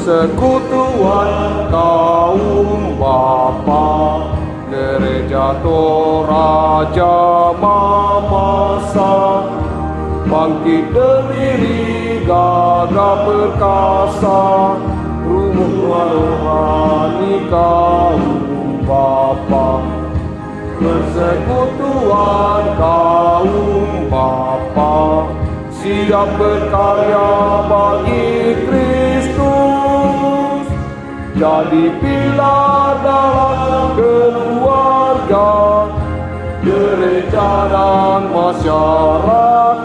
Persekutuan kaum bapa, gereja Toraja Mamasa, bangkit berdiri gagah perkasa, rumah rohani kaum bapa. Persekutuan kaum bapa, siap berkarya bagi Kristus, jadi pilar dalam keluarga, gereja dan masyarakat.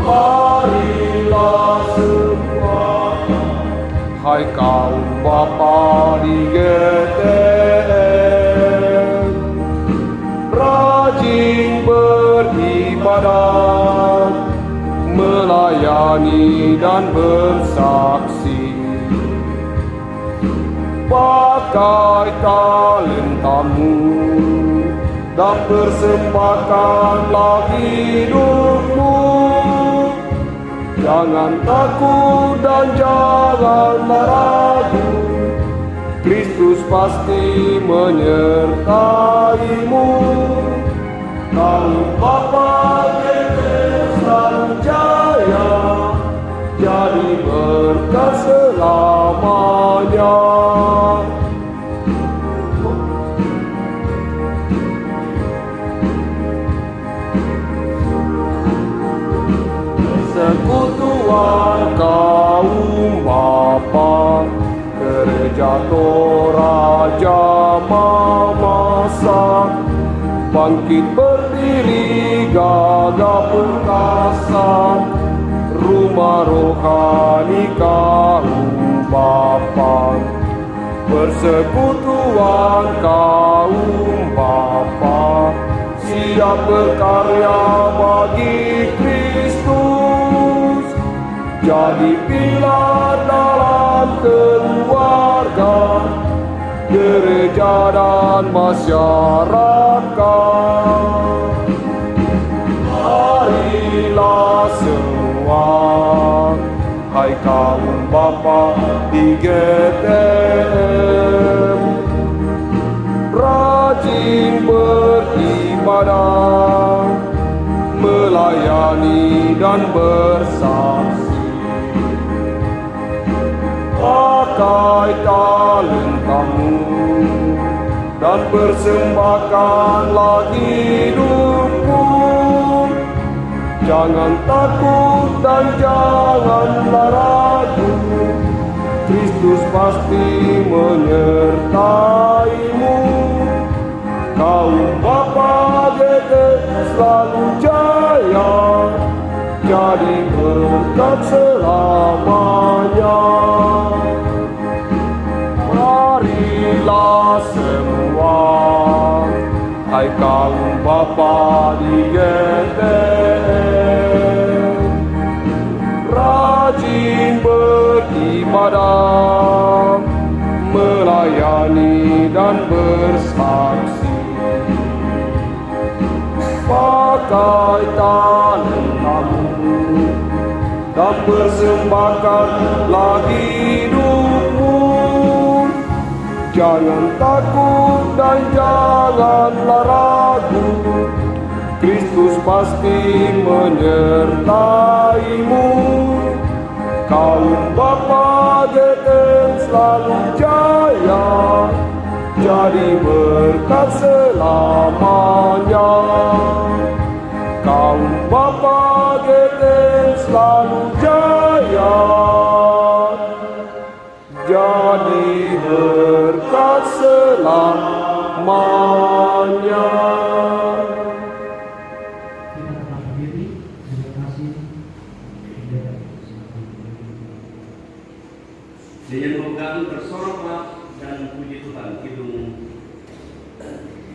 Marilah semua, hai kaum bapa di GTM, rajin beribadat, melayani dan bersaksi. Pakai talentamu dan persembahkanlah hidupmu. Jangan takut dan janganlah ragu, Kristus pasti menyertaimu. Kaum bapa selalu jaya, jadi berkat selamanya. Persekutuan kaum bapa, gereja Toraja Mamasa, bangkit berdiri gagah perkasa, rumah rohani kaum bapa. Persekutuan kaum bapa, siap berkarya bagi Kristus, jadi pilar dalam keluarga, gereja dan masyarakat. Marilah semua, hai kaum bapa di GTM, rajin beribadat, melayani dan bersaksi. Pakai talentamu dan persembahkanlah hidupmu. Jangan takut dan janganlah ragu, Kristus pasti menyertaimu. Kaum bapa GT selalu jaya, jadi berkat selamanya. Marilah semua, hai kaum bapa di GTM, rajin beribadat, melayani dan bersaksi. Pakai talentamu dan persembahkanlah hidupmu. Jangan takut dan janganlah ragu, Kristus pasti menyertaimu. Kaum bapa GTM selalu jaya, jadi berkat selamanya. Kaum bapa GTM selalu jaya, jadi berkat selamanya. Dengan memegang bersoraklah dan puji Tuhan, kidung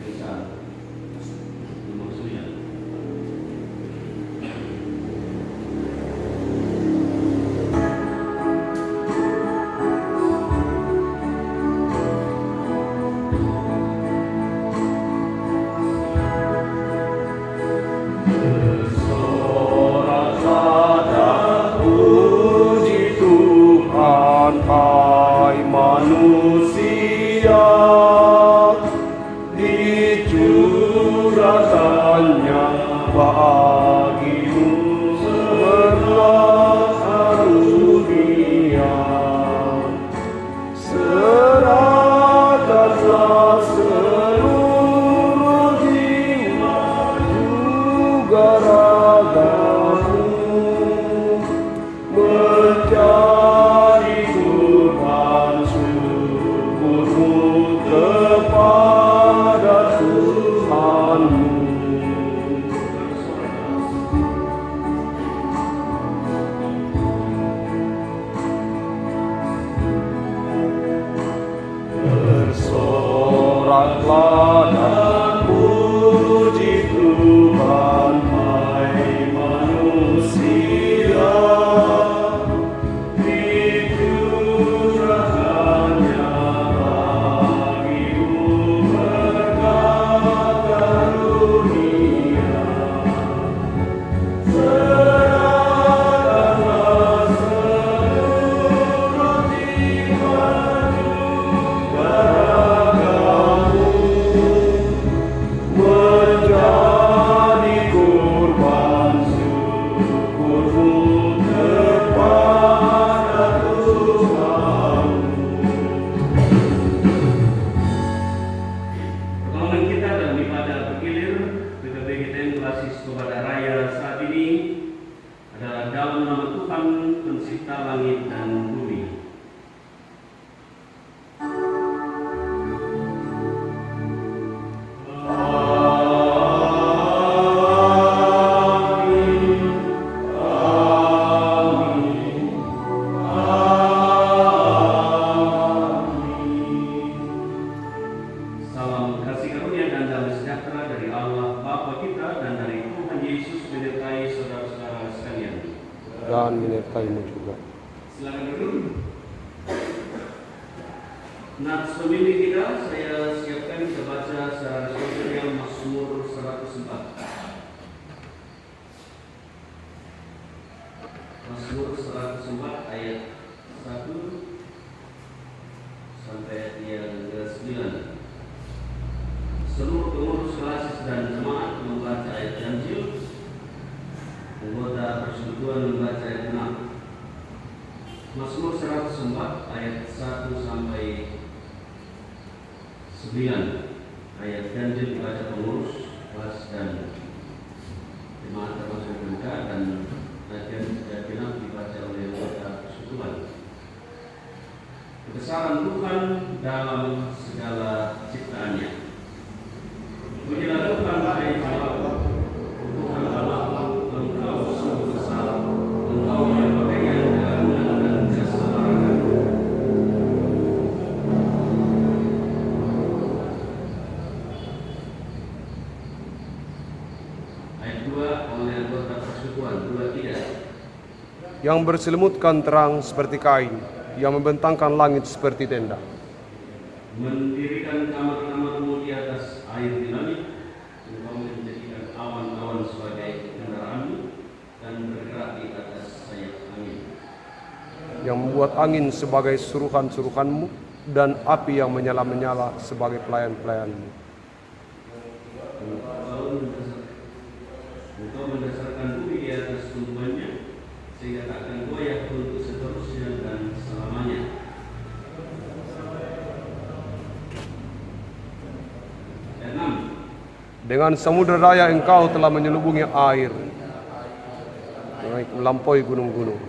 besar maksudnya geragamu menjadi kurban syukurmu kepada Tuhanmu. Bersoraklah dan puji Tuhan, hai manusia, dicurahkannya bagimu berkat karunia. Serahkanlah seluruh jiwamu geragamu menjadi kurban syukurmu kepada Tuhan. Pertolongan kita dalam ibadah bergilir PKB kita yang berbasis kepada raya saat ini adalah dalam nama Tuhan pencipta langit dan bumi. Salam kasih karunia dan damai sejahtera dari Allah Bapa kita dan dari Tuhan Yesus menyertai saudara-saudara sekalian. Dan menyertaimu juga. Silakan duduk. Nats pemimpin kita saya siapkan kita baca secara resmi Mazmur 104. Mazmur 104 ayat 1 sampai yang ke-9. Seluruh pengurus klasis dan jemaat membaca ayat Ganjil, anggota persekutuan membaca ayat 6. Mazmur 104 ayat 1 sampai 9. Ayat Ganjil dibaca pengurus kelas dan jemaat termasuk MK, dan ayat genap dibaca oleh anggota persekutuan. Kebesaran Tuhan dalam segala ciptaannya. Pujilah Tuhan, hai jiwaku, Tuhan Allahku, Engkau sungguh besar, Engkau yang berpegang keagungan dan keselamatan. Ayat 2 oleh anggota persekutuan 2-3. Yang berselimutkan terang seperti kain, yang membentangkan langit seperti tenda. Mendirikan kamar-kamarmu di atas air di langit, Engkau menjadikan awan-awan sebagai kendaraanmu dan bergerak di atas sayap angin. Yang membuat angin sebagai suruhan-suruhanmu dan api yang menyala-menyala sebagai pelayan-pelayanmu. Engkau mendasarkan bumi di atas tumbuhannya, sehingga tak akan goyah untuk seterusnya dan selamanya. Ayat 6. Dengan samudera raya engkau telah menyelubungi air, melampaui gunung-gunung.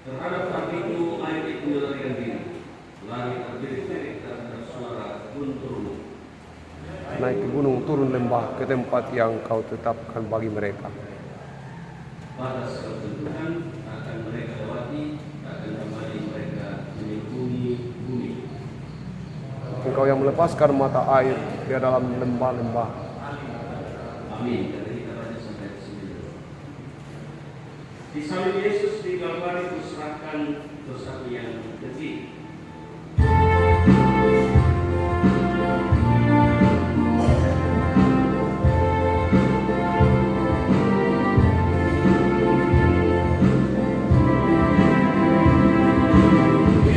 Terhadap artiku air itu melarikan diri, lari terbirik-birik terhadap suara gunturmu. Naik ke gunung, turun lembah, ke tempat yang kau tetapkan bagi mereka. Batas ketentuan akan mereka lewati, akan kembali mereka menyelubungi bumi. Engkau yang melepaskan mata air di dalam lembah-lembah. Amin. Dari kita baca sampai 9. Di salib Yesus di Kalvari kuserahkan dosaku yang kecil.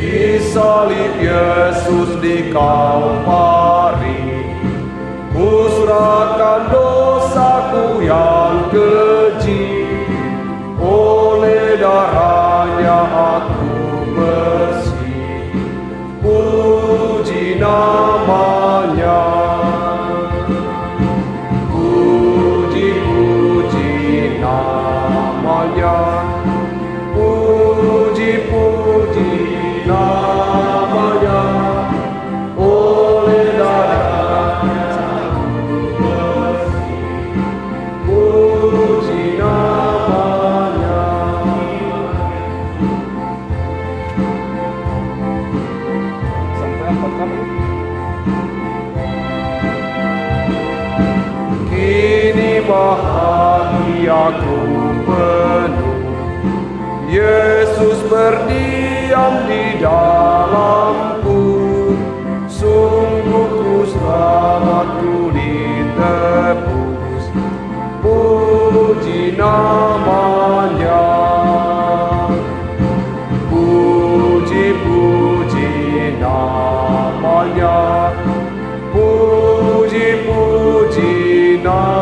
Di salib Yesus di Kalvari, kuserahkan dosaku yang keji. Oleh darahnya aku bersih, puji namanya. Puji bahagiaku penuh. Yesus berdiam di dalamku, sungguh ku selamatku ditebus. Puji namanya, puji-puji namanya, puji-puji namanya.